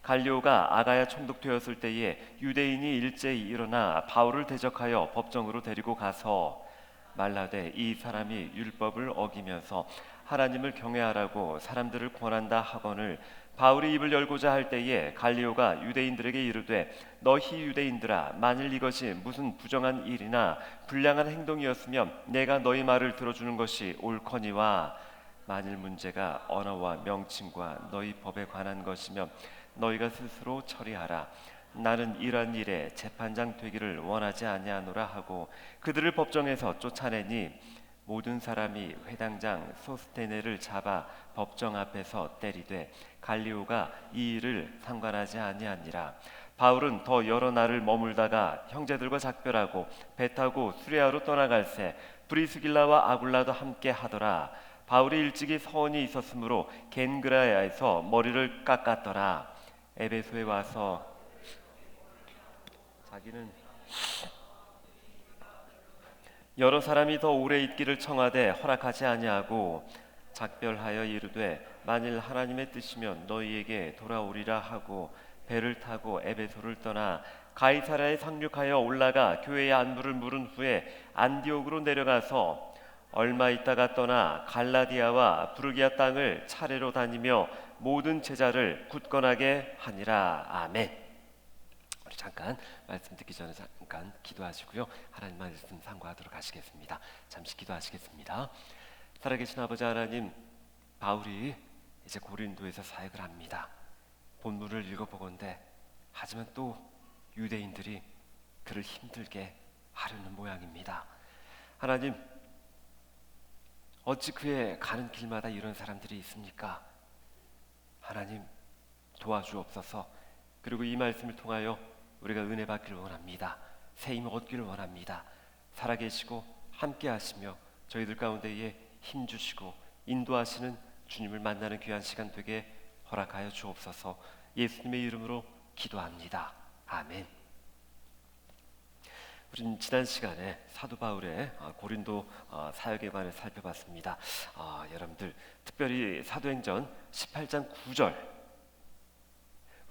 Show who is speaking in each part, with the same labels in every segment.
Speaker 1: 갈리오가 아가야 총독되었을 때에 유대인이 일제히 일어나 바울을 대적하여 법정으로 데리고 가서 말라되 이 사람이 율법을 어기면서 하나님을 경외하라고 사람들을 권한다 하거늘 바울이 입을 열고자 할 때에 갈리오가 유대인들에게 이르되 너희 유대인들아 만일 이것이 무슨 부정한 일이나 불량한 행동이었으면 내가 너희 말을 들어주는 것이 옳거니와 만일 문제가 언어와 명칭과 너희 법에 관한 것이면 너희가 스스로 처리하라. 나는 이러한 일에 재판장 되기를 원하지 아니하노라 하고 그들을 법정에서 쫓아내니 모든 사람이 회당장 소스테네를 잡아 법정 앞에서 때리되 갈리오가 이 일을 상관하지 아니하니라. 바울은 더 여러 날을 머물다가 형제들과 작별하고 배 타고 수레아로 떠나갈새 브리스길라와 아굴라도 함께 하더라. 바울이 일찍이 서원이 있었으므로 겐그라야에서 머리를 깎았더라. 에베소에 와서 자기는 여러 사람이 더 오래 있기를 청하되 허락하지 아니하고 작별하여 이르되 만일 하나님의 뜻이면 너희에게 돌아오리라 하고 배를 타고 에베소를 떠나 가이사랴에 상륙하여 올라가 교회의 안부를 물은 후에 안디옥으로 내려가서 얼마 있다가 떠나 갈라디아와 부르기아 땅을 차례로 다니며 모든 제자를 굳건하게 하니라. 아멘. 우리 잠깐 말씀 듣기 전에 잠깐 기도하시고요. 하나님 말씀 상고하도록 하시겠습니다. 잠시 기도하시겠습니다. 살아계신 아버지 하나님, 바울이 이제 고린도에서 사역을 합니다. 본문을 읽어보건대 하지만 또 유대인들이 그를 힘들게 하려는 모양입니다. 하나님, 어찌 그의 가는 길마다 이런 사람들이 있습니까? 하나님 도와주옵소서. 그리고 이 말씀을 통하여 우리가 은혜 받기를 원합니다. 새 힘을 얻기를 원합니다. 살아계시고 함께 하시며 저희들 가운데에 힘주시고 인도하시는 주님을 만나는 귀한 시간 되게 허락하여 주옵소서. 예수님의 이름으로 기도합니다. 아멘. 우리는 지난 시간에 사도 바울의 고린도 사역에 관해 살펴봤습니다. 여러분들 특별히 사도행전 18장 9절,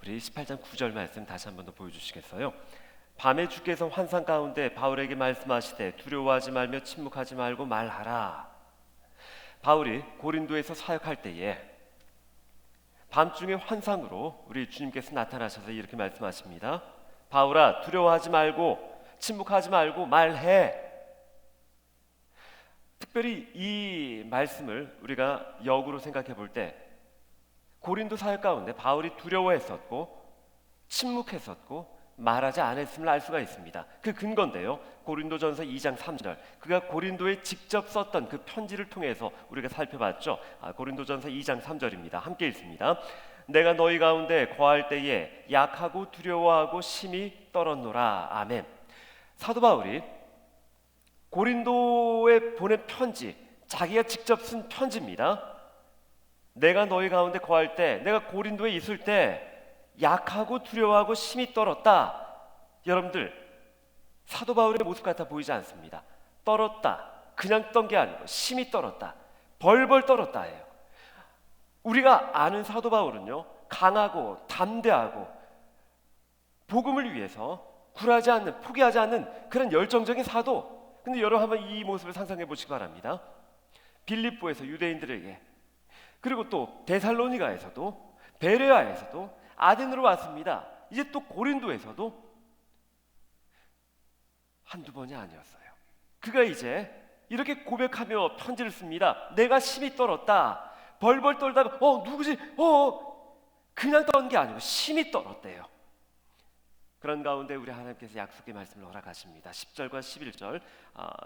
Speaker 1: 우리 18장 9절 말씀 다시 한번 더 보여주시겠어요? 밤에 주께서 환상 가운데 바울에게 말씀하시되 두려워하지 말며 침묵하지 말고 말하라. 바울이 고린도에서 사역할 때에 밤중에 환상으로 우리 주님께서 나타나셔서 이렇게 말씀하십니다. 바울아, 두려워하지 말고 침묵하지 말고 말해. 특별히 이 말씀을 우리가 역으로 생각해 볼 때 고린도 사역 가운데 바울이 두려워했었고 침묵했었고 말하지 않았음을 알 수가 있습니다. 그 근거인데요, 고린도전서 2장 3절, 그가 고린도에 직접 썼던 그 편지를 통해서 우리가 살펴봤죠. 고린도전서 2장 3절입니다. 함께 읽습니다. 내가 너희 가운데 거할 때에 약하고 두려워하고 심히 떨었노라. 아멘. 사도 바울이 고린도에 보낸 편지, 자기가 직접 쓴 편지입니다. 내가 너희 가운데 거할 때, 내가 고린도에 있을 때 약하고 두려워하고 심히 떨었다. 여러분들, 사도 바울의 모습 같아 보이지 않습니다. 떨었다, 그냥 떤 게 아니고 심히 떨었다, 벌벌 떨었다예요. 우리가 아는 사도 바울은요, 강하고 담대하고 복음을 위해서 굴하지 않는, 포기하지 않는 그런 열정적인 사도. 근데 여러분 한번 이 모습을 상상해 보시기 바랍니다. 빌립보에서 유대인들에게, 그리고 또 데살로니가에서도, 베레아에서도, 아덴으로 왔습니다. 이제 또 고린도에서도 한두 번이 아니었어요. 그가 이제 이렇게 고백하며 편지를 씁니다. 내가 심히 떨었다. 벌벌 떨다가 누구지? 그냥 떤 게 아니고 심히 떨었대요. 그런 가운데 우리 하나님께서 약속의 말씀을 허락하십니다. 10절과 11절,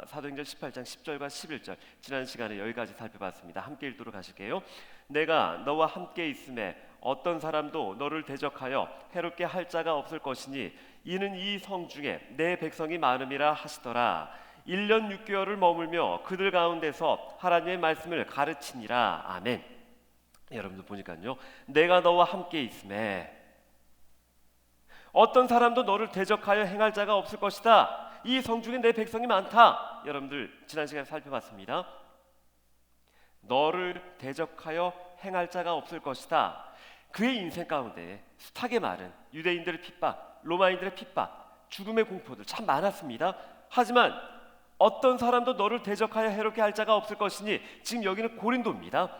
Speaker 1: 사도행전 18장 10절과 11절, 지난 시간에 여기까지 살펴봤습니다. 함께 읽도록 하실게요. 내가 너와 함께 있음에 어떤 사람도 너를 대적하여 해롭게 할 자가 없을 것이니 이는 이 성 중에 내 백성이 많음이라 하시더라. 1년 6개월을 머물며 그들 가운데서 하나님의 말씀을 가르치니라. 아멘. 여러분들 보니까요, 내가 너와 함께 있음에 어떤 사람도 너를 대적하여 행할 자가 없을 것이다. 이 성 중에 내 백성이 많다. 여러분들 지난 시간에 살펴봤습니다. 너를 대적하여 행할 자가 없을 것이다. 그의 인생 가운데 숱하게 많은 유대인들의 핍박, 로마인들의 핍박, 죽음의 공포들 참 많았습니다. 하지만 어떤 사람도 너를 대적하여 해롭게 할 자가 없을 것이니, 지금 여기는 고린도입니다.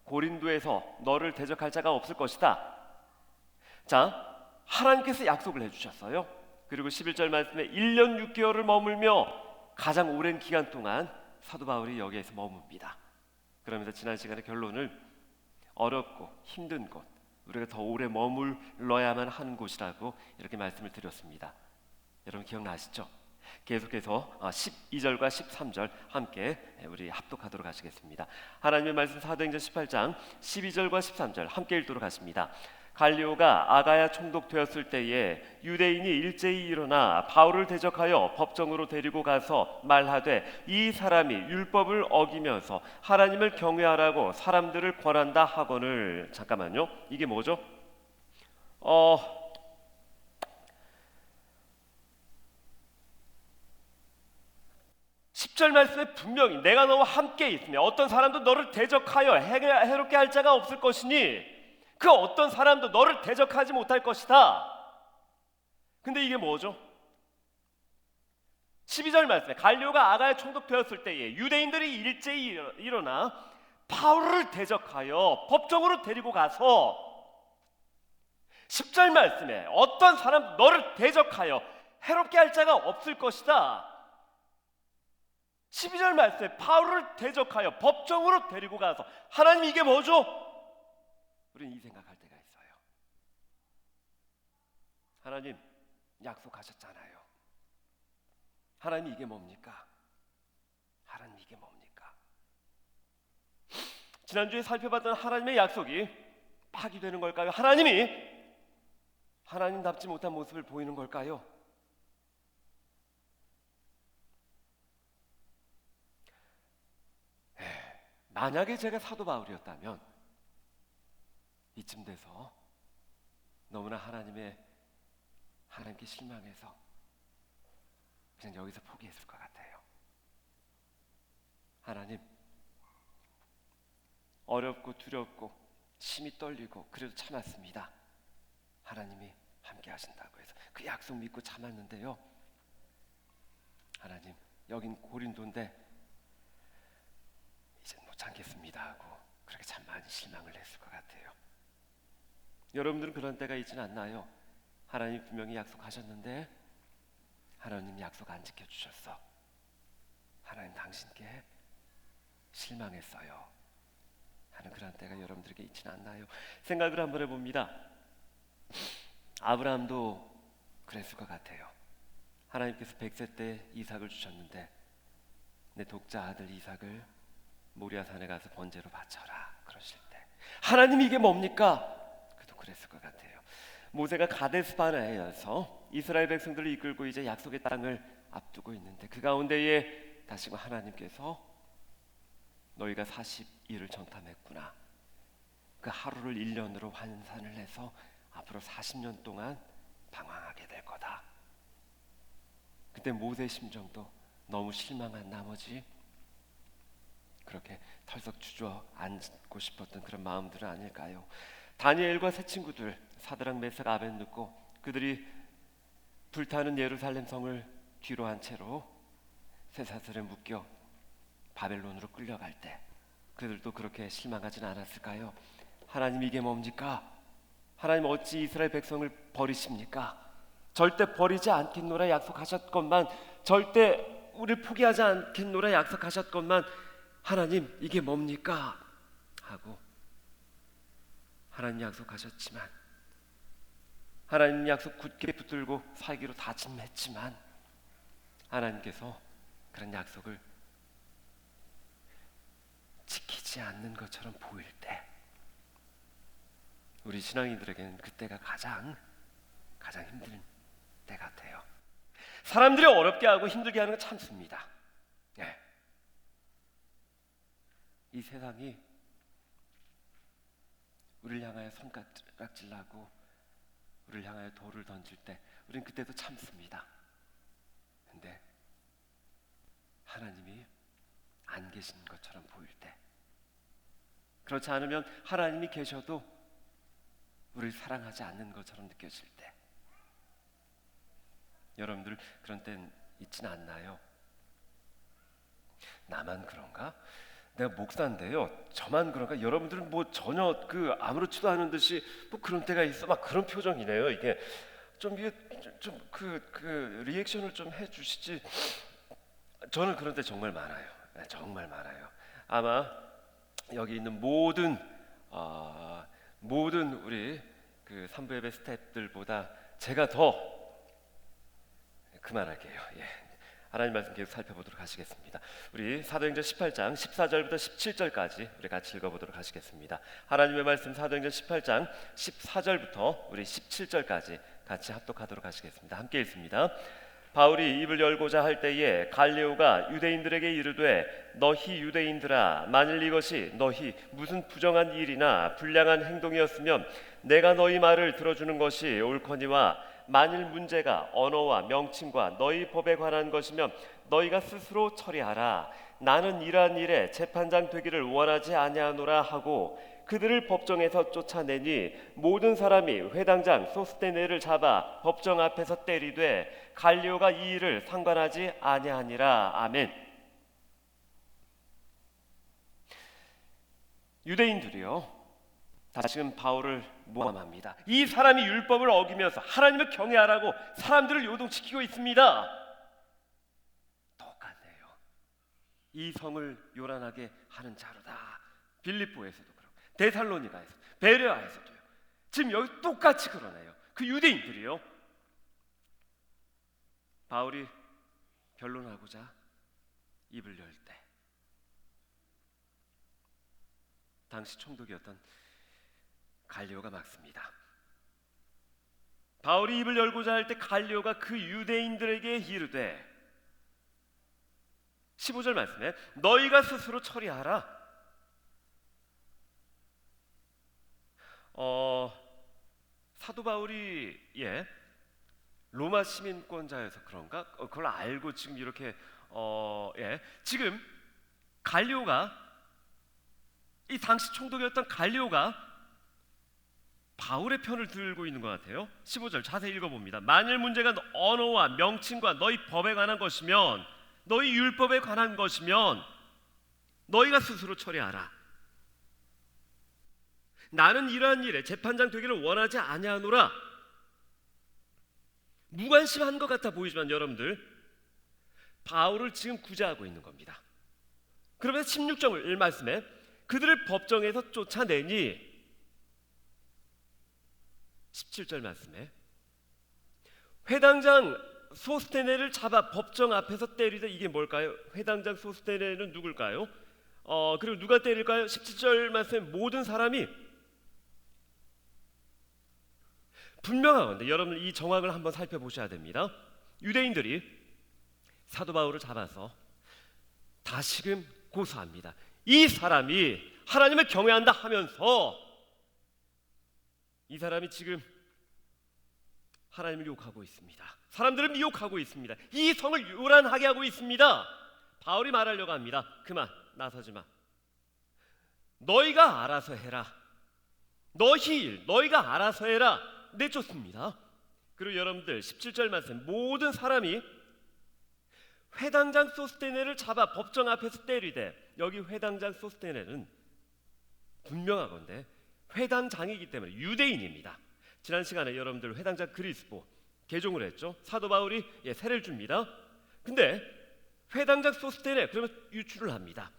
Speaker 1: 고린도에서 너를 대적할 자가 없을 것이다. 자, 하나님께서 약속을 해주셨어요. 그리고 11절 말씀에 1년 6개월을 머물며 가장 오랜 기간 동안 사도 바울이 여기에서 머뭅니다. 그러면서 지난 시간에 결론을 어렵고 힘든 곳, 우리가 더 오래 머물러야만 하는 곳이라고 이렇게 말씀을 드렸습니다. 여러분 기억나시죠? 계속해서 12절과 13절 함께 우리 합독하도록 하시겠습니다. 하나님의 말씀 사도행전 18장 12절과 13절 함께 읽도록 하십니다. 갈리오가 아가야 총독되었을 때에 유대인이 일제히 일어나 바울을 대적하여 법정으로 데리고 가서 말하되, 이 사람이 율법을 어기면서 하나님을 경외하라고 사람들을 권한다 하거늘. 잠깐만요, 이게 뭐죠? 10절 말씀에 분명히 내가 너와 함께 있으며 어떤 사람도 너를 대적하여 해롭게 할 자가 없을 것이니 그 어떤 사람도 너를 대적하지 못할 것이다. 근데 이게 뭐죠? 12절 말씀에 갈리오가 아가야 총독되었을 때에 유대인들이 일제히 일어나 바울을 대적하여 법정으로 데리고 가서, 10절 말씀에 어떤 사람 너를 대적하여 해롭게 할 자가 없을 것이다. 12절 말씀에 바울을 대적하여 법정으로 데리고 가서, 하나님 이게 뭐죠? 우리는 이 생각할 때가 있어요. 하나님 약속하셨잖아요. 하나님 이게 뭡니까? 하나님 이게 뭡니까? 지난주에 살펴봤던 하나님의 약속이 파기되는 걸까요? 하나님이 하나님답지 못한 모습을 보이는 걸까요? 만약에 제가 사도 바울이었다면 이쯤 돼서 너무나 하나님께 실망해서 그냥 여기서 포기했을 것 같아요. 하나님, 어렵고 두렵고 심이 떨리고 그래도 참았습니다. 하나님이 함께 하신다고 해서 그 약속 믿고 참았는데요, 하나님 여긴 고린도인데 이젠 못 참겠습니다 하고 그렇게 참 많이 실망을 했을 것 같아요. 여러분들은 그런 때가 있지는 않나요? 하나님 분명히 약속하셨는데 하나님 약속 안 지켜주셨어. 하나님 당신께 실망했어요 하는 그런 때가 여러분들에게 있지는 않나요? 생각을 한번 해봅니다. 아브라함도 그랬을 것 같아요. 하나님께서 100세 때 이삭을 주셨는데 내 독자 아들 이삭을 모리아산에 가서 번제로 바쳐라 그러실 때 하나님 이게 뭡니까? 그도 그랬을 것 같아요. 모세가 가데스 바네아에서 이스라엘 백성들을 이끌고 이제 약속의 땅을 앞두고 있는데 그 가운데에 다시금 하나님께서 너희가 40일을 정탐했구나, 그 하루를 1년으로 환산을 해서 앞으로 40년 동안 방황하게 될 거다. 그때 모세의 심정도 너무 실망한 나머지 그렇게 털썩 주저앉고 싶었던 그런 마음들은 아닐까요? 다니엘과 세 친구들 사드락 메삭 아벳느고, 그들이 불타는 예루살렘 성을 뒤로 한 채로 쇠사슬에 묶여 바벨론으로 끌려갈 때 그들도 그렇게 실망하진 않았을까요? 하나님 이게 뭡니까? 하나님 어찌 이스라엘 백성을 버리십니까? 절대 버리지 않겠노라 약속하셨건만, 절대 우리를 포기하지 않겠노라 약속하셨건만 하나님 이게 뭡니까? 하고 하나님 약속하셨지만, 하나님 약속 굳게 붙들고 살기로 다짐했지만 하나님께서 그런 약속을 지키지 않는 것처럼 보일 때 우리 신앙인들에게는 그때가 가장 힘든 때 같아요. 사람들이 어렵게 하고 힘들게 하는 건 참습니다. 네. 이 세상이 우리를 향하여 손가락질하고 우리를 향하여 돌을 던질 때 우리는 그때도 참습니다. 근데 하나님이 안 계신 것처럼 보일 때, 그렇지 않으면 하나님이 계셔도 우리를 사랑하지 않는 것처럼 느껴질 때, 여러분들 그런 땐 있지는 않나요? 나만 그런가? 내가 목사인데요, 저만 그런가? 여러분들은 뭐 전혀 아무렇지도 않은 듯이 뭐 그런 때가 있어, 막 그런 표정이네요. 이게 좀 이게 좀 리액션을 좀 해주시지. 저는 그런 때 정말 많아요. 네, 정말 많아요. 아마 여기 있는 모든 우리 그 산부 예배 스태프들보다 제가 더 그만할게요. 예. 하나님 말씀 계속 살펴보도록 하시겠습니다. 우리 사도행전 18장 14절부터 17절까지 우리 같이 읽어보도록 하시겠습니다. 하나님의 말씀 사도행전 18장 14절부터 우리 17절까지 같이 합독하도록 하시겠습니다. 함께 읽습니다. 바울이 입을 열고자 할 때에 갈리오가 유대인들에게 이르되 너희 유대인들아, 만일 이것이 너희 무슨 부정한 일이나 불량한 행동이었으면 내가 너희 말을 들어주는 것이 옳거니와 만일 문제가 언어와 명칭과 너희 법에 관한 것이면 너희가 스스로 처리하라. 나는 이러한 일에 재판장 되기를 원하지 아니하노라 하고 그들을 법정에서 쫓아내니 모든 사람이 회당장 소스테네를 잡아 법정 앞에서 때리되 갈리오가 이 일을 상관하지 아니하니라. 아멘. 유대인들이요, 다시금 바울을 모함합니다. 이 사람이 율법을 어기면서 하나님을 경외하라고 사람들을 요동시키고 있습니다. 똑같네요. 이 성을 요란하게 하는 자로다. 빌립보에서도 그렇고 데살로니가에서, 베레아에서도요. 지금 여기 똑같이 그러네요. 그 유대인들이요. 바울이 변론하고자 입을 열 때, 당시 총독이었던 갈리오가 막습니다. 바울이 입을 열고자 할 때 갈리오가 그 유대인들에게 이르되, 15절 말씀에 너희가 스스로 처리하라. 사도 바울이 로마 시민권자여서 그런가? 그걸 알고 지금 이렇게 지금 갈리오가, 이 당시 총독이었던 갈리오가 바울의 편을 들고 있는 것 같아요. 15절 자세히 읽어봅니다. 만일 문제가 언어와 명칭과 너희 법에 관한 것이면, 너희 율법에 관한 것이면 너희가 스스로 처리하라. 나는 이러한 일에 재판장 되기를 원하지 아니하노라. 무관심한 것 같아 보이지만 여러분들, 바울을 지금 구제하고 있는 겁니다. 그러면서 16절 말씀에 그들을 법정에서 쫓아내니, 17절 말씀에 회당장 소스테네를 잡아 법정 앞에서 때리되, 이게 뭘까요? 회당장 소스테네는 누굴까요? 그리고 누가 때릴까요? 17절 말씀에 모든 사람이, 분명한데 여러분 이 정황을 한번 살펴보셔야 됩니다. 유대인들이 사도 바울을 잡아서 다시금 고소합니다. 이 사람이 하나님을 경외한다 하면서 이 사람이 지금 하나님을 욕하고 있습니다. 사람들을 미혹하고 있습니다. 이 성을 요란하게 하고 있습니다. 바울이 말하려고 합니다. 그만, 나서지 마. 너희가 알아서 해라. 너희가 알아서 해라. 내쫓습니다. 그리고 여러분들 17절 말씀, 모든 사람이 회당장 소스테네를 잡아 법정 앞에서 때리되, 여기 회당장 소스테네는 분명하건대 회당장이기 때문에 유대인입니다. 지난 시간에 여러분들 회당장 그리스보 개종을 했죠. 사도 바울이 세례를 줍니다. 근데 회당장 소스테네, 그러면 유출을 합니다.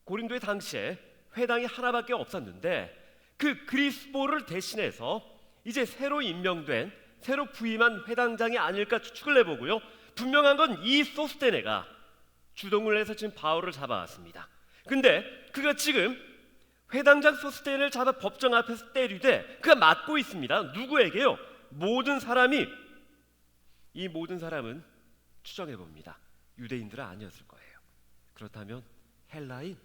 Speaker 1: 고린도의 당시에 회당이 하나밖에 없었는데 그 그리스보를 대신해서 이제 새로 임명된, 새로 부임한 회당장이 아닐까 추측을 해보고요. 분명한 건 이 소스테네가 주동을 해서 지금 바울을 잡아왔습니다. 근데 그가 지금 회당장 소스테네를 잡아 법정 앞에서 때리되 그가 맞고 있습니다. 누구에게요? 모든 사람이. 이 모든 사람은 추정해봅니다. 유대인들은 아니었을 거예요. 그렇다면 헬라인?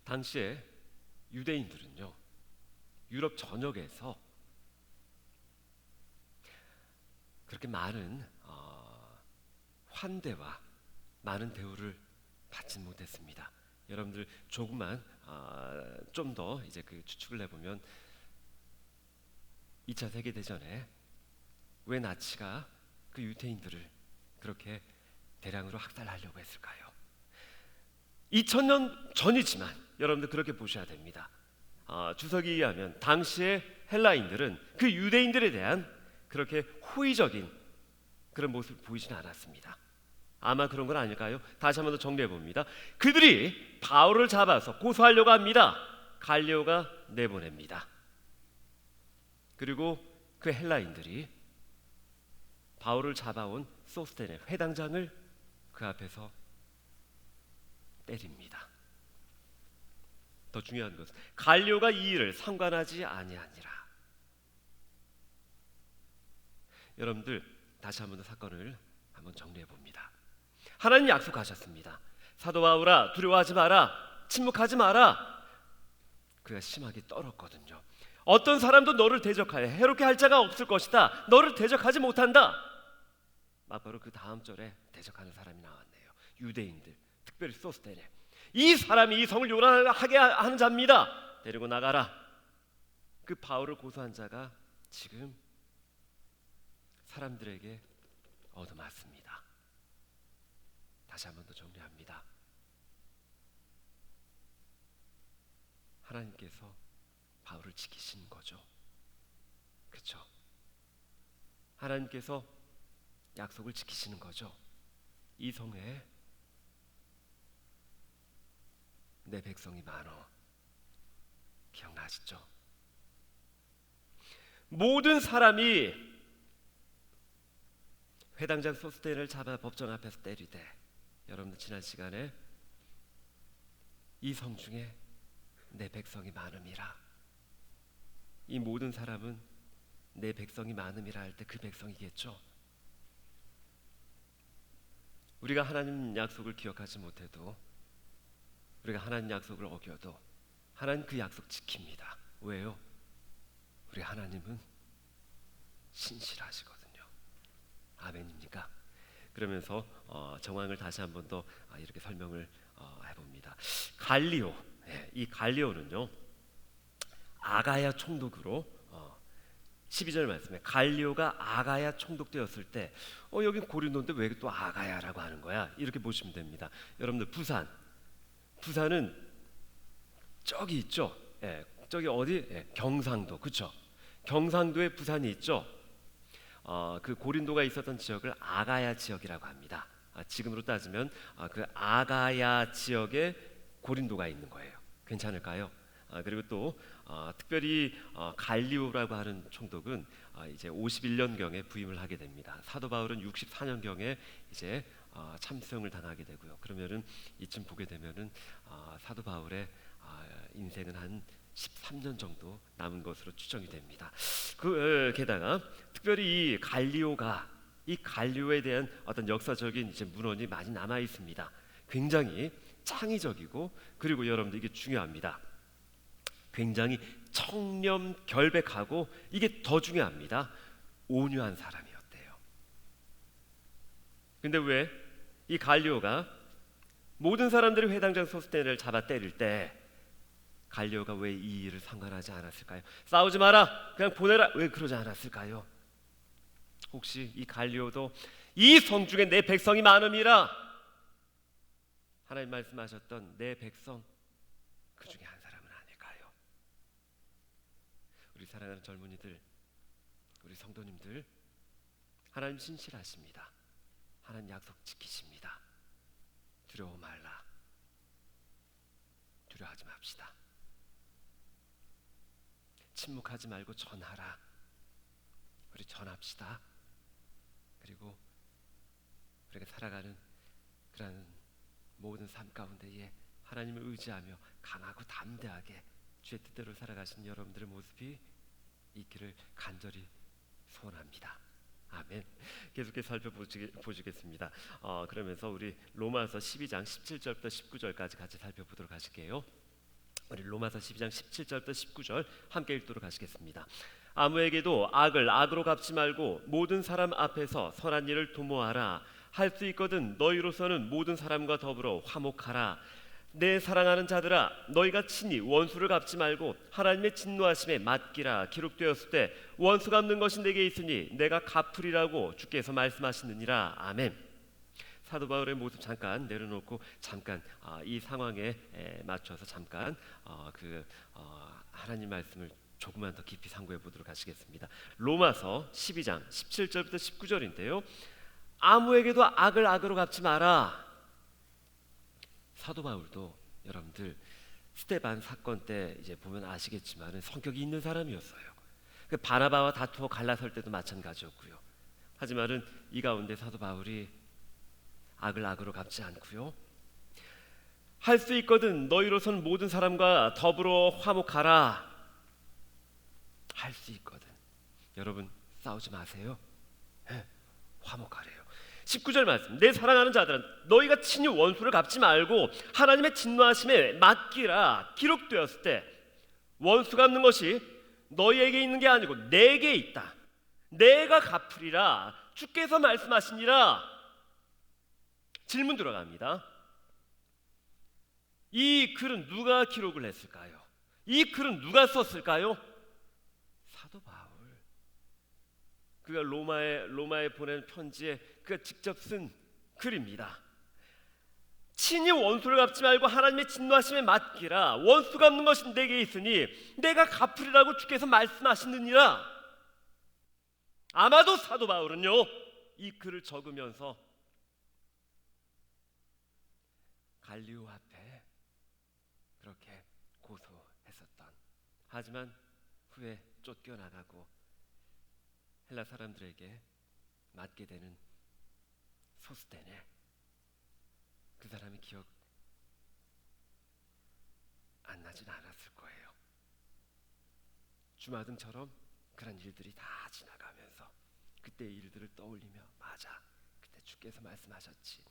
Speaker 1: 당시에 유대인들은요, 유럽 전역에서 그렇게 많은 환대와 많은 대우를 받지 못했습니다. 여러분들 조금만 좀 더 이제 그 추측을 해보면
Speaker 2: 2차 세계대전에 왜 나치가 그 유대인들을 그렇게 대량으로 학살하려고 했을까요? 2000년 전이지만 여러분들 그렇게 보셔야 됩니다. 주석에 의하면 당시의 헬라인들은 그 유대인들에 대한 그렇게 호의적인 그런 모습을 보이지는 않았습니다. 아마 그런 건 아닐까요? 다시 한번 더 정리해 봅니다. 그들이 바울을 잡아서 고소하려고 합니다. 갈리오가 내보냅니다. 그리고 그 헬라인들이 바울을 잡아온 소스테네 회당장을 그 앞에서 때립니다. 더 중요한 것은 갈리오가 이 일을 상관하지 아니하니라. 여러분들 다시 한번 더 사건을 한번 정리해 봅니다. 하나님 약속하셨습니다. 사도 바울아, 두려워하지 마라, 침묵하지 마라. 그가 심하게 떨었거든요. 어떤 사람도 너를 대적하여 해롭게 할 자가 없을 것이다. 너를 대적하지 못한다. 막바로 그 다음 절에 대적하는 사람이 나왔네요. 유대인들, 특별히 소스테네. 이 사람이 이 성을 요란하게 하는 자입니다. 데리고 나가라. 그 바울을 고소한 자가 지금 사람들에게 얻어맞습니다. 다시 한번 더 정리합니다. 하나님께서 바울을 지키신 거죠. 그렇죠? 하나님께서 약속을 지키시는 거죠. 이 성에 내 백성이 많어. 기억나시죠? 모든 사람이 회당장 소스테네를 잡아 법정 앞에서 때리되, 여러분들 지난 시간에 이 성 중에 내 백성이 많음이라. 이 모든 사람은 내 백성이 많음이라 할 때 그 백성이겠죠. 우리가 하나님 약속을 기억하지 못해도, 우리가 하나님 약속을 어겨도 하나님 그 약속 지킵니다. 왜요? 우리 하나님은 신실하시거든요. 아멘입니까? 그러면서 정황을 다시 한 번 더 이렇게 설명을 해봅니다. 갈리오, 이 갈리오는요 아가야 총독으로 12절 말씀에 갈리오가 아가야 총독되었을 때 여긴 고린도인데 왜 또 아가야라고 하는 거야? 이렇게 보시면 됩니다. 여러분들 부산은 저기 있죠. 저기 어디? 경상도, 그렇죠? 경상도에 부산이 있죠. 그 고린도가 있었던 지역을 아가야 지역이라고 합니다. 지금으로 따지면 그 아가야 지역에 고린도가 있는 거예요. 괜찮을까요? 그리고 또 특별히 갈리오라고 하는 총독은 이제 51년경에 부임을 하게 됩니다. 사도 바울은 64년경에 이제 참수형을 당하게 되고요. 그러면은 이쯤 보게 되면은 사도 바울의 인생은 한 13년 정도 남은 것으로 추정이 됩니다. 게다가 특별히 이 갈리오에 대한 어떤 역사적인 이제 문헌이 많이 남아 있습니다. 굉장히 창의적이고, 그리고 여러분들 이게 중요합니다. 굉장히 청렴결백하고, 이게 더 중요합니다. 온유한 사람이었대요. 근데 왜 이 갈리오가 모든 사람들이 회당장 소스테네를 잡아 때릴 때 갈리오가 왜 이 일을 상관하지 않았을까요? 싸우지 마라, 그냥 보내라, 왜 그러지 않았을까요? 혹시 이 갈리오도 이 성 중에 내 백성이 많음이라, 하나님 말씀하셨던 내 백성 그 중에 한 사람은 아닐까요? 우리 사랑하는 젊은이들, 우리 성도님들, 하나님 신실하십니다. 하나님 약속 지키십니다. 두려워 말라. 두려워하지 맙시다. 침묵하지 말고 전하라. 우리 전합시다. 그리고 우리가 살아가는 그런 모든 삶 가운데에 하나님을 의지하며 강하고 담대하게 주의 뜻대로 살아가신 여러분들의 모습이 있기를 간절히 소원합니다. 아멘. 계속해서 살펴보시겠습니다. 그러면서 우리 로마서 12장 17절부터 19절까지 같이 살펴보도록 하실게요. 우리 로마서 12장 17절부터 19절 함께 읽도록 하시겠습니다. 아무에게도 악을 악으로 갚지 말고 모든 사람 앞에서 선한 일을 도모하라. 할 수 있거든 너희로서는 모든 사람과 더불어 화목하라. 내 사랑하는 자들아, 너희가 친히 원수를 갚지 말고 하나님의 진노하심에 맡기라. 기록되었을 때 원수 갚는 것이 내게 있으니 내가 갚으리라고 주께서 말씀하시느니라. 아멘. 사도 바울의 모습 잠깐 내려놓고 잠깐 이 상황에 맞춰서 잠깐 하나님 말씀을 조금만 더 깊이 상고해 보도록 하시겠습니다. 로마서 12장 17절부터 19절인데요. 아무에게도 악을 악으로 갚지 마라. 사도 바울도 여러분들 스데반 사건 때 이제 보면 아시겠지만 성격이 있는 사람이었어요. 그 바나바와 다투어 갈라설 때도 마찬가지였고요. 하지만은 이 가운데 사도 바울이 악을 악으로 갚지 않고요. 할 수 있거든 너희로선 모든 사람과 더불어 화목하라. 할 수 있거든. 여러분 싸우지 마세요. 화목하래요. 19절 말씀. 내 사랑하는 자들은 너희가 친히 원수를 갚지 말고 하나님의 진노하심에 맡기라. 기록되었을 때 원수 갚는 것이 너희에게 있는 게 아니고 내게 있다. 내가 갚으리라. 주께서 말씀하시니라. 질문 들어갑니다. 이 글은 누가 기록을 했을까요? 이 글은 누가 썼을까요? 사도 바울. 그가 로마에 보낸 편지에 그가 직접 쓴 글입니다. 친히 원수를 갚지 말고 하나님의 진노하심에 맡기라. 원수 갚는 것이 내게 있으니 내가 갚으리라고 주께서 말씀하시느니라. 아마도 사도 바울은요, 이 글을 적으면서 갈리오 앞에 그렇게 고소했었던, 하지만 후에 쫓겨나가고 헬라 사람들에게 맞게 되는 소스테네, 그 사람이 기억 안 나진 않았을 거예요. 주마등처럼 그런 일들이 다 지나가면서 그때 일들을 떠올리며, 맞아, 그때 주께서 말씀하셨지.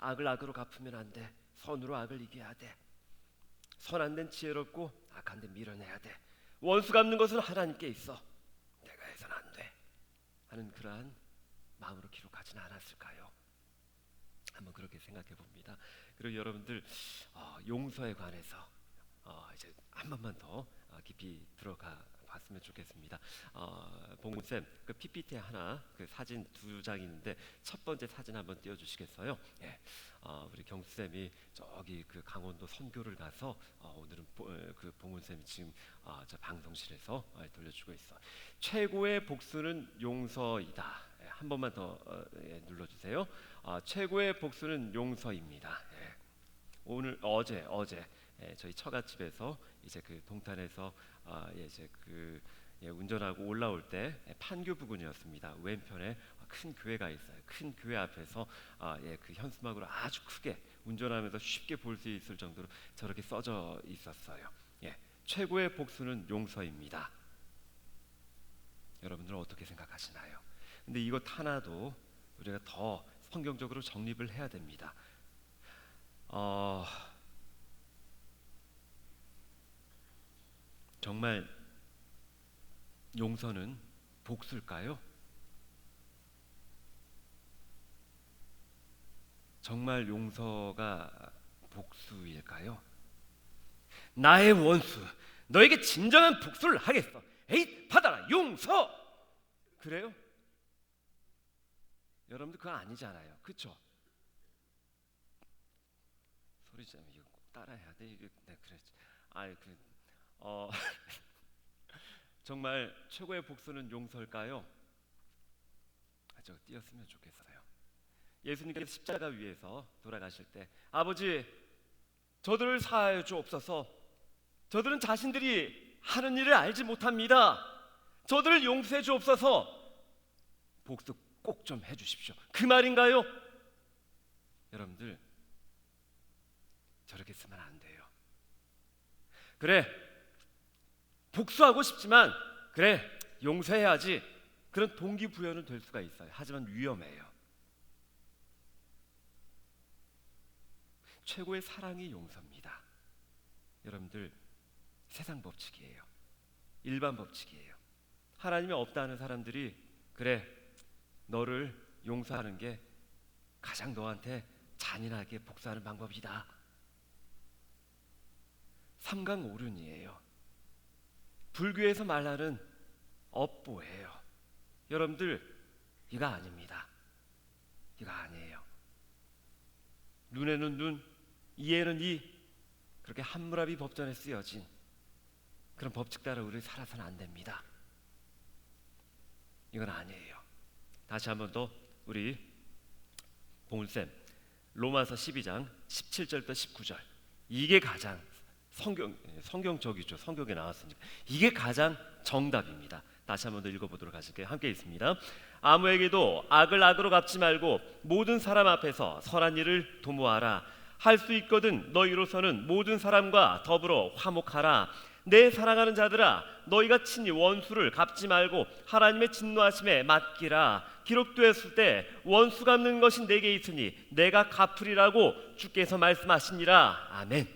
Speaker 2: 악을 악으로 갚으면 안 돼. 선으로 악을 이겨야 돼. 선한 데는 지혜롭고 악한 데 밀어내야 돼. 원수 갚는 것은 하나님께 있어. 내가 해서는 안 돼. 하는 그러한 마음으로 기록하지는 않았을까요? 한번 그렇게 생각해 봅니다. 그리고 여러분들 용서에 관해서 이제 한 번만 더 깊이 들어가 봤으면 좋겠습니다. 봉훈쌤, 그 PPT 하나, 그 사진 2장 있는데 첫 번째 사진 한번 띄워주시겠어요? 예. 우리 경수쌤이 저기 그 강원도 선교를 가서 오늘은 그 봉훈쌤이 지금 저 방송실에서 돌려주고 있어. 최고의 복수는 용서이다. 예, 한 번만 더 눌러주세요. 최고의 복수는 용서입니다. 예. 오늘 어제 저희 처갓집에서 이제 그 동탄에서 이제 운전하고 올라올 때 판교 부근이었습니다. 왼편에 큰 교회가 있어요. 큰 교회 앞에서 그 현수막으로 아주 크게 운전하면서 쉽게 볼 수 있을 정도로 저렇게 써져 있었어요. 예, 최고의 복수는 용서입니다. 여러분들은 어떻게 생각하시나요? 근데 이것 하나도 우리가 더 성경적으로 정립을 해야 됩니다. 정말 용서는 복수일까요? 정말 용서가 복수일까요? 나의 원수, 너에게 진정한 복수를 하겠어. 에이, 받아라, 용서. 그래요? 여러분들 그거 아니잖아요, 그렇죠? 소리 좀 이거 꼭 따라해야 돼. 이게 네, 그랬지. 정말 최고의 복수는 용서일까요? 저 띄었으면 좋겠어요. 예수님께서 십자가 위에서 돌아가실 때, 아버지, 저들을 사하여 주옵소서. 저들은 자신들이 하는 일을 알지 못합니다. 저들을 용서해 주옵소서. 복수 꼭 좀 해주십시오. 그 말인가요? 여러분들 저렇게 쓰면 안 돼요. 그래, 복수하고 싶지만 그래, 용서해야지. 그런 동기부여는 될 수가 있어요. 하지만 위험해요. 최고의 사랑이 용서입니다. 여러분들 세상 법칙이에요. 일반 법칙이에요. 하나님이 없다는 사람들이 그래, 너를 용서하는 게 가장 너한테 잔인하게 복수하는 방법이다. 삼강오륜이에요. 불교에서 말하는 업보예요. 여러분들 이거 아닙니다. 이거 아니에요. 눈에는 눈, 이에는 이, 그렇게 함무라비 법전에 쓰여진 그런 법칙 따라 우리 살아서는 안 됩니다. 이건 아니에요. 다시 한 번 더 우리 봉훈쌤 로마서 12장 17절부터 19절, 이게 가장 성경적이죠. 성경에 나왔으니까 이게 가장 정답입니다. 다시 한 번 더 읽어보도록 하실게요. 함께 있습니다. 아무에게도 악을 악으로 갚지 말고 모든 사람 앞에서 선한 일을 도모하라. 할 수 있거든 너희로서는 모든 사람과 더불어 화목하라. 내 사랑하는 자들아, 너희가 친히 원수를 갚지 말고 하나님의 진노하심에 맡기라. 기록되었을 때 원수 갚는 것이 내게 있으니 내가 갚으리라고 주께서 말씀하시니라. 아멘.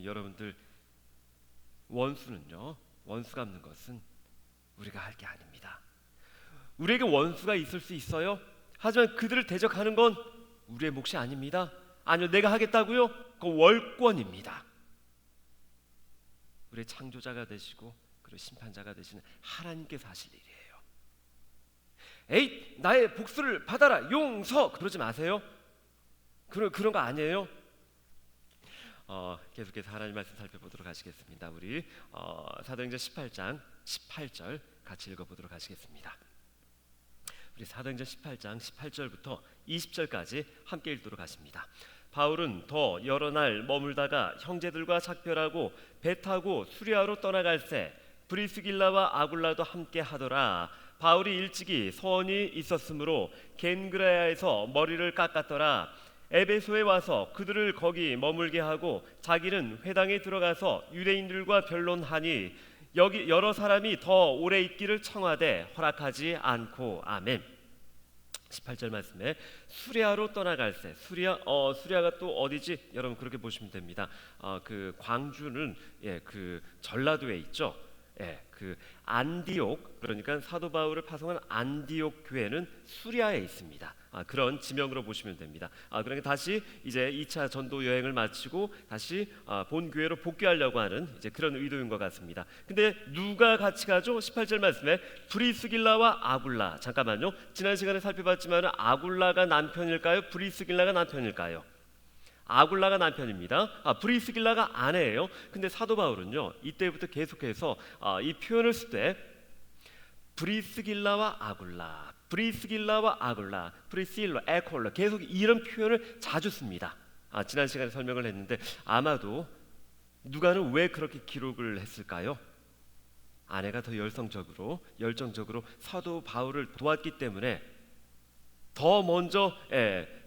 Speaker 2: 여러분들, 원수는요, 원수 갚는 것은 우리가 할 게 아닙니다. 우리에게 원수가 있을 수 있어요. 하지만 그들을 대적하는 건 우리의 몫이 아닙니다. 아니요, 내가 하겠다고요? 그 월권입니다. 우리의 창조자가 되시고 그리고 심판자가 되시는 하나님께서 하실 일이에요. 에이, 나의 복수를 받아라, 용서, 그러지 마세요. 그런 거 아니에요. 계속해서 하나님 말씀 살펴보도록 하시겠습니다. 우리 사도행전 18장 18절 같이 읽어보도록 하시겠습니다. 우리 사도행전 18장 18절부터 20절까지 함께 읽도록 하십니다. 바울은 더 여러 날 머물다가 형제들과 작별하고 배 타고 수리아로 떠나갈새 브리스길라와 아굴라도 함께 하더라. 바울이 일찍이 소원이 있었으므로 겐그레아에서 머리를 깎았더라. 에베소에 와서 그들을 거기 머물게 하고 자기는 회당에 들어가서 유대인들과 변론하니 여기 여러 사람이 더 오래 있기를 청하되 허락하지 않고. 아멘. 18절 말씀에 수리아로 떠나갈새. 수리아가 또 어디지? 여러분 그렇게 보시면 됩니다. 그 광주는 그 전라도에 있죠. 그 안디옥, 그러니까 사도 바울을 파송한 안디옥 교회는 수리아에 있습니다. 그런 지명으로 보시면 됩니다. 그러니까 다시 이제 2차 전도 여행을 마치고 다시 본 교회로 복귀하려고 하는 이제 그런 의도인 것 같습니다. 근데 누가 같이 가죠? 18절 말씀에 브리스길라와 아굴라. 잠깐만요. 지난 시간에 살펴봤지만 아굴라가 남편일까요? 브리스길라가 남편일까요? 아굴라가 남편입니다. 브리스길라가 아내예요. 근데 사도 바울은요, 이때부터 계속해서 이 표현을 쓸 때 브리스길라와 아굴라, 브리스길라와 아굴라, 브리실로, 에콜로, 계속 이런 표현을 자주 씁니다. 지난 시간에 설명을 했는데 아마도 누가는 왜 그렇게 기록을 했을까요? 아내가 더 열정적으로 사도 바울을 도왔기 때문에 더 먼저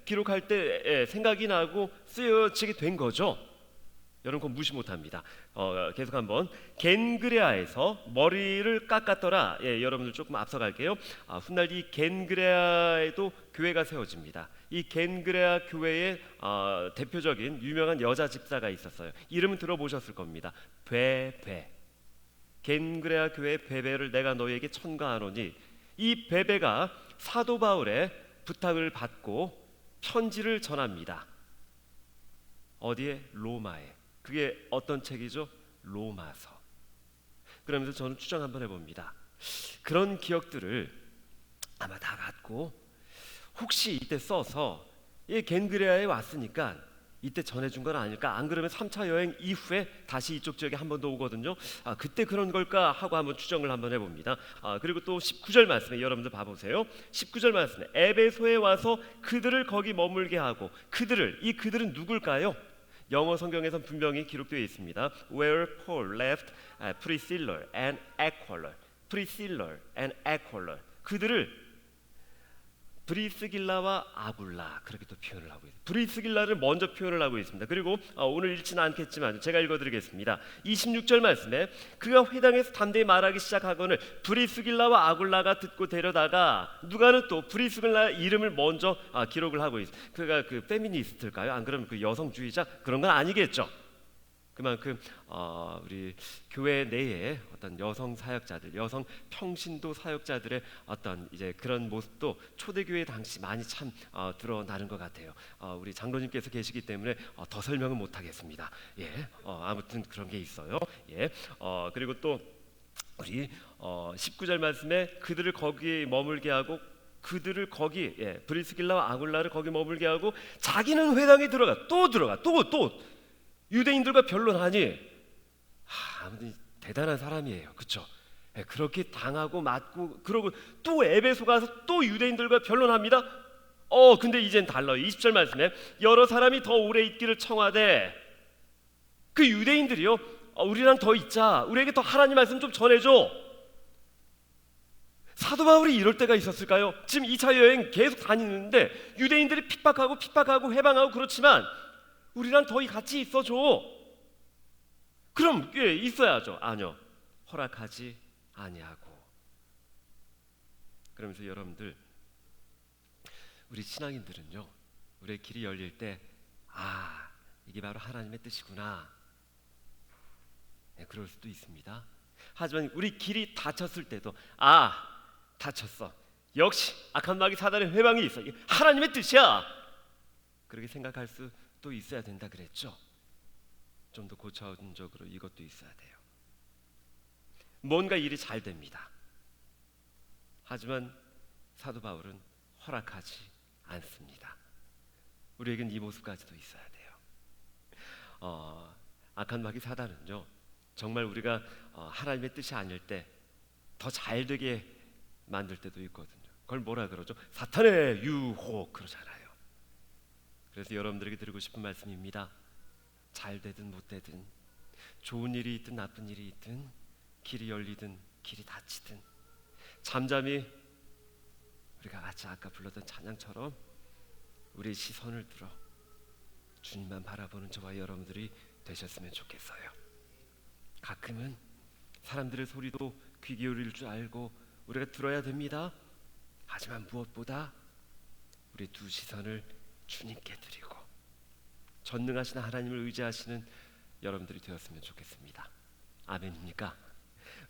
Speaker 2: 기록할 때 생각이 나고 쓰여지게 된 거죠. 여러분 그건 무시 못합니다. 계속 한번 겐그레아에서 머리를 깎았더라. 여러분들 조금 앞서갈게요. 훗날 이 겐그레아에도 교회가 세워집니다. 이 겐그레아 교회의 대표적인 유명한 여자 집사가 있었어요. 이름은 들어보셨을 겁니다. 베베. 겐그레아 교회의 베베를 내가 너희에게 천가하노니. 이 베베가 사도 바울의 부탁을 받고 편지를 전합니다. 어디에? 로마에. 그게 어떤 책이죠? 로마서. 그러면서 저는 추정 한번 해봅니다. 그런 기억들을 아마 다 갖고 혹시 이때 써서 겐그레아에 왔으니까 이때 전해준 건 아닐까? 안 그러면 3차 여행 이후에 다시 이쪽 지역에 한 번 더 오거든요. 그때 그런 걸까 하고 한번 추정을 한번 해봅니다. 그리고 또 19절 말씀에 여러분들 봐보세요. 19절 말씀에 에베소에 와서 그들을 거기 머물게 하고. 이 그들은 누굴까요? 영어 성경에선 분명히 기록되어 있습니다. Where Paul left Priscilla and Aquila. Priscilla and Aquila. 그들을 브리스길라와 아굴라, 그렇게 또 표현을 하고 있습니다. 브리스길라를 먼저 표현을 하고 있습니다. 그리고 오늘 읽지는 않겠지만 제가 읽어드리겠습니다. 26절 말씀에 그가 회당에서 담대히 말하기 시작하거늘 브리스길라와 아굴라가 듣고 데려다가. 누가는 또 브리스길라 이름을 먼저 기록을 하고 있습니다. 그가 그 페미니스트일까요? 안 그러면 그 여성주의자? 그런 건 아니겠죠. 그만큼 우리 교회 내에 어떤 여성 사역자들, 여성 평신도 사역자들의 어떤 이제 그런 모습도 초대교회 당시 많이 참 드러나는 것 같아요. 우리 장로님께서 계시기 때문에 더 설명은 못 하겠습니다. 예, 아무튼 그런 게 있어요. 예, 그리고 또 우리 19절 말씀에 그들을 거기 머물게 하고 그들을 거기 브리스길라와 아굴라를 거기 머물게 하고 자기는 회당에 들어가 또 유대인들과 변론하니 아무튼 대단한 사람이에요. 그렇죠? 그렇게 당하고 맞고 그러고 또 에베소 가서 또 유대인들과 변론합니다. 근데 이젠 달라요. 20절 말씀에 여러 사람이 더 오래 있기를 청하되 그 유대인들이요 우리랑 더 있자, 우리에게 더 하나님 말씀 좀 전해줘. 사도 바울이 이럴 때가 있었을까요? 지금 2차 여행 계속 다니는데 유대인들이 핍박하고 해방하고 그렇지만 우리랑 더 같이 있어줘. 그럼 있어야죠. 아니요, 허락하지 아니하고. 그러면서 여러분들, 우리 신앙인들은요 우리의 길이 열릴 때 이게 바로 하나님의 뜻이구나, 그럴 수도 있습니다. 하지만 우리 길이 닫혔을 때도 닫혔어, 역시 악한 마귀 사단의 회방이 있어, 이게 하나님의 뜻이야, 그렇게 생각할 수도 있어야 된다 그랬죠. 좀 더 고차원적으로 이것도 있어야 돼요. 뭔가 일이 잘 됩니다. 하지만 사도 바울은 허락하지 않습니다. 우리에겐 이 모습까지도 있어야 돼요. 악한 마귀 사단은요 정말 우리가 하나님의 뜻이 아닐 때 더 잘 되게 만들 때도 있거든요. 그걸 뭐라 그러죠? 사탄의 유혹 그러잖아요. 그래서 여러분들에게 드리고 싶은 말씀입니다. 잘 되든 못 되든, 좋은 일이 있든 나쁜 일이 있든, 길이 열리든 길이 닫히든, 잠잠히 우리가 같이 아까 불렀던 찬양처럼 우리의 시선을 들어 주님만 바라보는 저와 여러분들이 되셨으면 좋겠어요. 가끔은 사람들의 소리도 귀 기울일 줄 알고 우리가 들어야 됩니다. 하지만 무엇보다 우리 두 시선을 주님께 드리고 전능하신 하나님을 의지하시는 여러분들이 되었으면 좋겠습니다. 아멘입니까?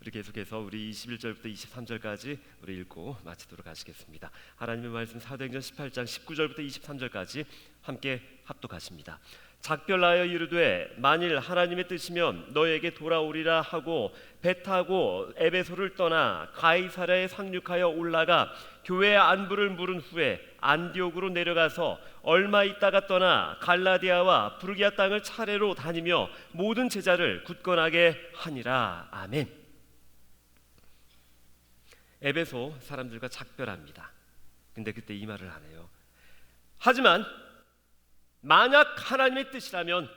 Speaker 2: 우리 계속해서 우리 21절부터 23절까지 우리 읽고 마치도록 하시겠습니다. 하나님의 말씀 사도행전 18장 19절부터 23절까지 함께 합독하십니다. 작별하여 이르되 만일 하나님의 뜻이면 너에게 돌아오리라 하고 배 타고 에베소를 떠나 가이사랴에 상륙하여 올라가 교회의 안부를 물은 후에 안디옥으로 내려가서 얼마 있다가 떠나 갈라디아와 부르기아 땅을 차례로 다니며 모든 제자를 굳건하게 하니라. 아멘. 에베소 사람들과 작별합니다. 근데 그때 이 말을 하네요. 하지만 만약 하나님의 뜻이라면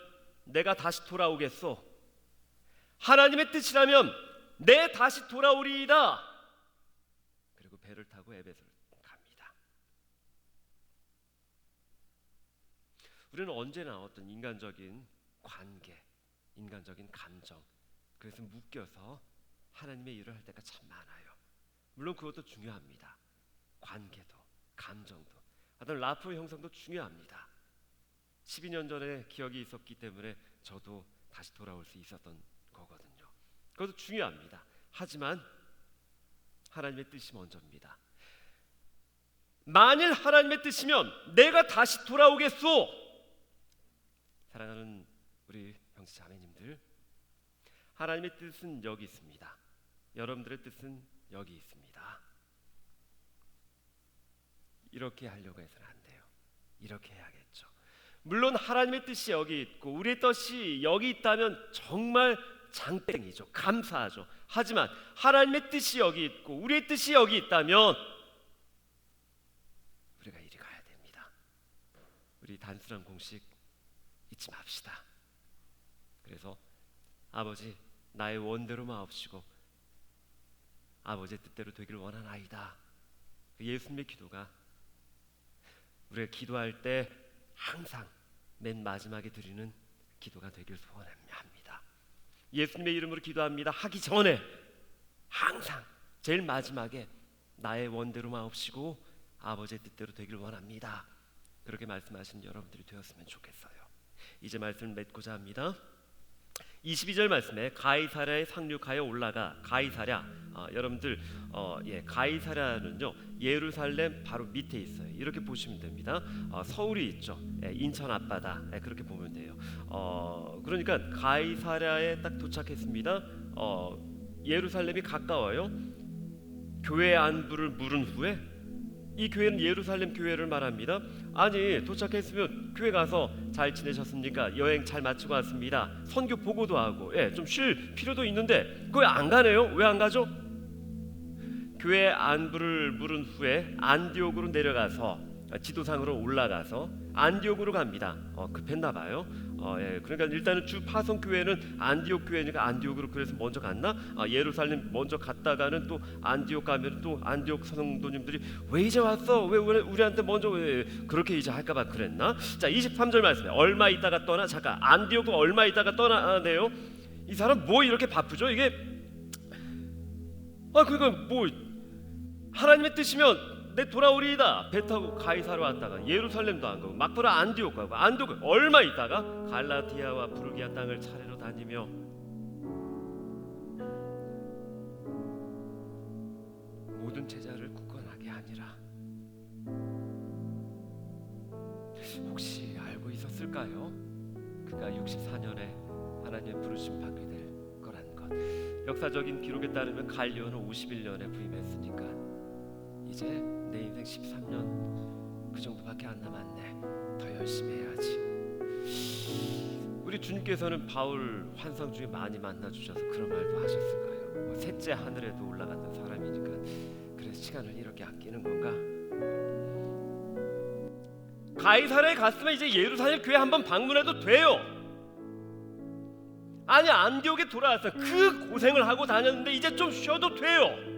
Speaker 2: 내가 다시 돌아오겠소. 하나님의 뜻이라면 내 다시 돌아오리이다. 그리고 배를 타고 에베소를 갑니다. 우리는 언제나 어떤 인간적인 관계, 인간적인 감정, 그래서 묶여서 하나님의 일을 할 때가 참 많아요. 물론 그것도 중요합니다. 관계도, 감정도, 어떤 라프 형성도 중요합니다. 12년 전에 기억이 있었기 때문에 저도 다시 돌아올 수 있었던 거거든요. 그것도 중요합니다. 하지만 하나님의 뜻이 먼저입니다. 만일 하나님의 뜻이면 내가 다시 돌아오겠소. 사랑하는 우리 형제 자매님들, 하나님의 뜻은 여기 있습니다. 여러분들의 뜻은 여기 있습니다. 이렇게 하려고 해서는 안 돼요. 이렇게 해야겠죠. 물론 하나님의 뜻이 여기 있고 우리의 뜻이 여기 있다면 정말 장땡이죠. 감사하죠. 하지만 하나님의 뜻이 여기 있고 우리의 뜻이 여기 있다면 우리가 이리 가야 됩니다. 우리 단순한 공식 잊지 맙시다. 그래서 아버지, 나의 원대로 마옵시고 아버지의 뜻대로 되기를 원하나이다. 예수님의 기도가 우리가 기도할 때 항상 맨 마지막에 드리는 기도가 되길 소원합니다. 예수님의 이름으로 기도합니다. 하기 전에 항상 제일 마지막에 나의 원대로 마옵시고 아버지의 뜻대로 되길 원합니다. 그렇게 말씀하신 여러분들이 되었으면 좋겠어요. 이제 말씀을 맺고자 합니다. 22절 말씀에 가이사랴에 상륙하여 올라가. 가이사랴, 여러분들 가이사랴는요 예루살렘 바로 밑에 있어요. 이렇게 보시면 됩니다. 서울이 있죠. 인천 앞바다, 그렇게 보면 돼요. 그러니까 가이사랴에 딱 도착했습니다. 예루살렘이 가까워요. 교회 안부를 물은 후에, 이 교회는 예루살렘 교회를 말합니다. 아니, 도착했으면 교회 가서 잘 지내셨습니까? 여행 잘 마치고 왔습니다. 선교 보고도 하고, 좀 쉴 필요도 있는데 그거 안 가네요. 왜 안 가죠? 교회 안부를 물은 후에 안디옥으로 내려가서 지도상으로 올라가서 안디옥으로 갑니다. 급했나 봐요. 그러니까 일단은 주 파송 교회는 안디옥 교회니까 안디옥으로 그래서 먼저 갔나? 예루살렘 먼저 갔다가는 또 안디옥 가면 또 안디옥 성도님들이 왜 이제 왔어? 왜 우리한테 먼저 왜 그렇게 이제 할까봐 그랬나? 자, 23절 말씀에 얼마 있다가 떠나. 잠깐, 안디옥도 얼마 있다가 떠나네요. 이 사람 뭐 이렇게 바쁘죠? 이게 그러니까 뭐 하나님의 뜻이면 내 돌아오리이다. 배 타고 가이사로 왔다가 예루살렘도 안 가고 막보라 안디옥 가고 안디옥 얼마 있다가 갈라디아와 부르기아 땅을 차례로 다니며 모든 제자를 굳건하게 하니라. 혹시 알고 있었을까요? 그가 64년에 하나님의 부르심 받게 될 거라는 것. 역사적인 기록에 따르면 갈리오는 51년에 부임했으니까 이제 내 인생 13년 그 정도밖에 안 남았네. 더 열심히 해야지. 우리 주님께서는 바울 환상 중에 많이 만나주셔서 그런 말도 하셨을까요? 셋째 하늘에도 올라갔던 사람이니까 그래서 시간을 이렇게 아끼는 건가? 가이사랴에 갔으면 이제 예루살렘 교회 한번 방문해도 돼요. 아니, 안디옥에 돌아와서 그 고생을 하고 다녔는데 이제 좀 쉬어도 돼요.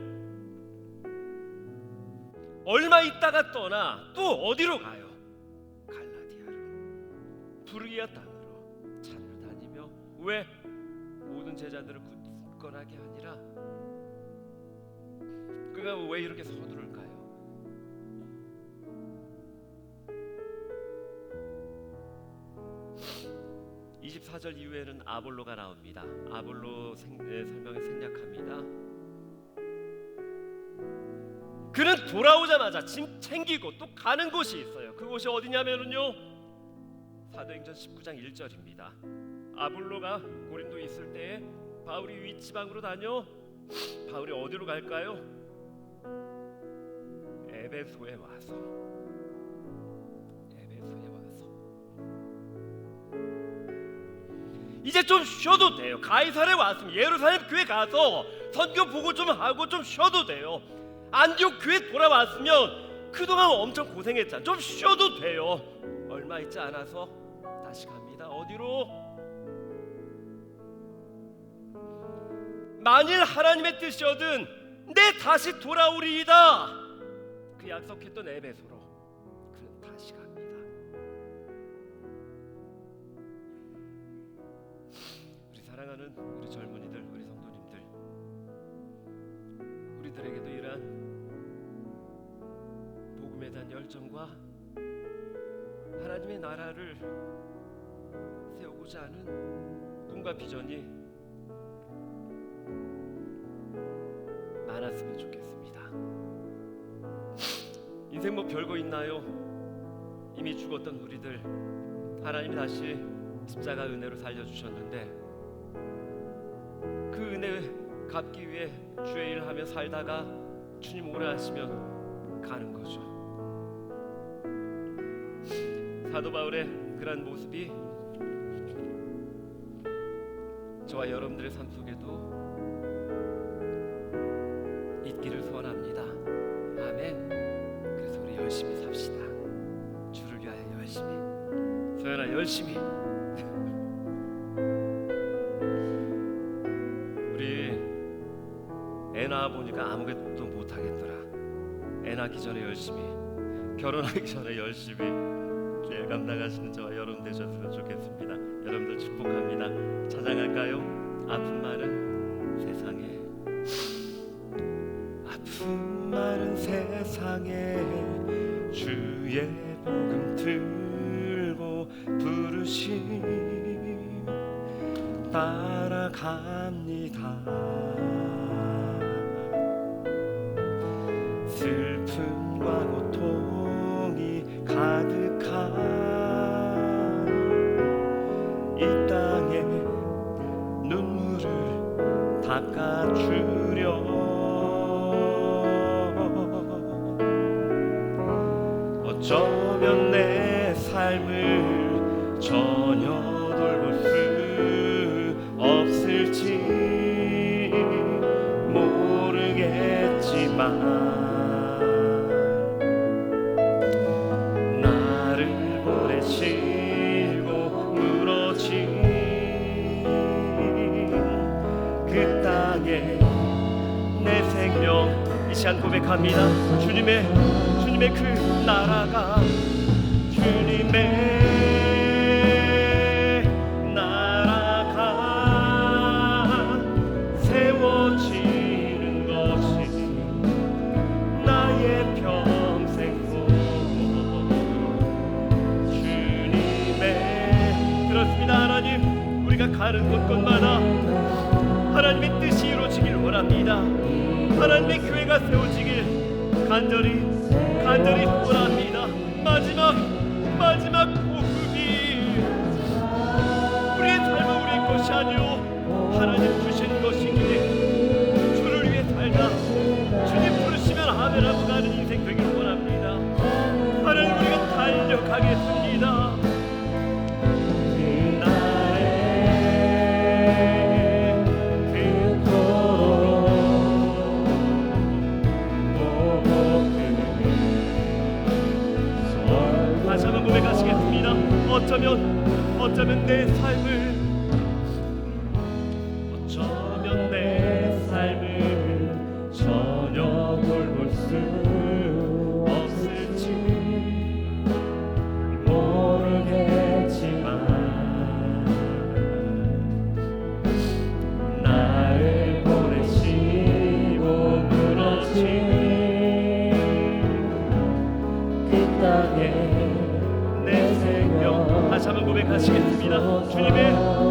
Speaker 2: 얼마 있다가 떠나 또 어디로 가요? 갈라디아로, 부르기아 땅으로 차를 다니며. 왜? 모든 제자들을 굳건하게 하니라. 그가 왜 이렇게 서두를까요? 24절 이후에는 아볼로가 나옵니다. 아볼로 설명에 생략합니다. 그는 돌아오자마자 짐 챙기고 또 가는 곳이 있어요. 그곳이 어디냐면요, 사도행전 19장 1절입니다. 아볼로가 고린도에 있을 때에 바울이 윗지방으로 다녀. 바울이 어디로 갈까요? 에베소에 와서. 이제 좀 쉬어도 돼요. 가이사랴에 왔으면 예루살렘 교회 가서 선교 보고 좀 하고 좀 쉬어도 돼요. 안디옥 교회 돌아왔으면 그동안 엄청 고생했잖아. 좀 쉬어도 돼요. 얼마 있지 않아서 다시 갑니다. 어디로? 만일 하나님의 뜻이거든 내 다시 돌아오리이다. 그 약속했던 에베소로 그는 다시 갑니다. 우리 사랑하는 우리 젊은이들, 우리 성도님들, 우리들에게도 이러한 복음에 대한 열정과 하나님의 나라를 세우고자 하는 꿈과 비전이 많았으면 좋겠습니다. 인생 뭐 별거 있나요? 이미 죽었던 우리들 하나님이 다시 십자가 은혜로 살려주셨는데 그 은혜 갚기 위해 주의 일을 하며 살다가 주님 오래 하시면 가는 거죠. 사도 바울의 그러한 모습이 저와 여러분들의 삶 속에도 있기를 소원합니다. 아멘. 그래서 우리 열심히 삽시다. 주를 위하여 열심히. 소연아, 열심히. 우리 애 낳아 보니까 아무것도 못 하겠더라. 애 낳기 전에 열심히, 결혼하기 전에 열심히 일 감당하시는 저와 여러분 되셨으면 좋겠습니다. 여러분들 축복합니다. 찬양할까요? 아픈 많은 세상에, 아픈 많은 세상에 주의 복음 들고 부르심
Speaker 1: 따라갑니다. 슬픔과 고통이 가득한 이 땅에 눈물을 닦아주려 어쩌면 내 삶을 전혀 돌볼 수 없을지 모르겠지만 나를 보내시고 무너진 그 땅에 내 생명 이 시간 고백합니다. 주님의 그 나라가 주님의 나라가 세워지는 것이 나의 평생 소원. 주님의 그렇습니다. 하나님, 우리가 가는 곳곳마다 하나님의 뜻이 이루어지길 원합니다. 하나님의 교회가 세워지길 간절히 소원합니다. 마지막 복음이 우리의 삶은 우리의 것이 아니요 하나님 주신 것이기에 주를 위해 살다 주님 부르시면 아멘하고 가는 인생 되길 원합니다. 하나님, 우리가 달려가겠습니다. 어쩌면 내 삶을 전혀 돌볼 수 없을지 모르겠지만 나를 보내시고 무너진 그 땅에 다시 한번 고백하시겠습니다. 주님의